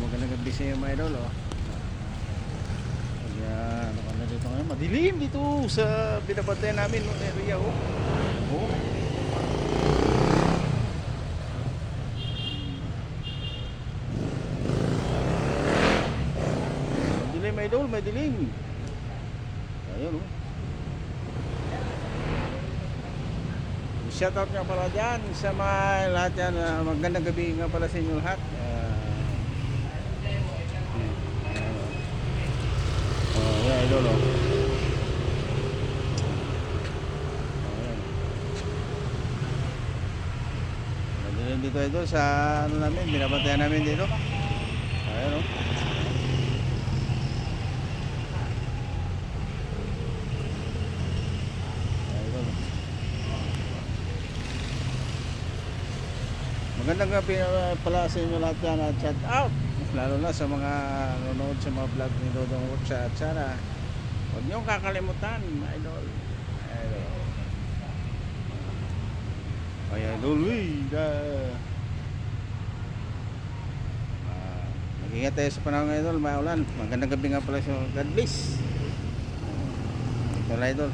magandang gabi sa iyo mga idol. Kaya ano ka na dito ngayon, madilim dito sa binabantayan namin no area oh. Oh. Madilim mga idol, madilim. Ayun oh. Shoutout nga pala dyan sa mga lahat yan. Magandang gabi nga pala sa inyo lahat. Yeah, idol oh. Ayan. Dito idol sa ano namin, binabantayan namin dito. Ayan oh. Magandang gabi pala sa inyo lahat yan at shout out lalo na sa mga nanonood sa mga vlog ni Dodong Rocha at sana huwag niyong kakalimutan idol. Ay idol mag-ingat tayo sa panahon ng idol, maulan. Magandang gabi nga pala sa God bless. Ito na idol.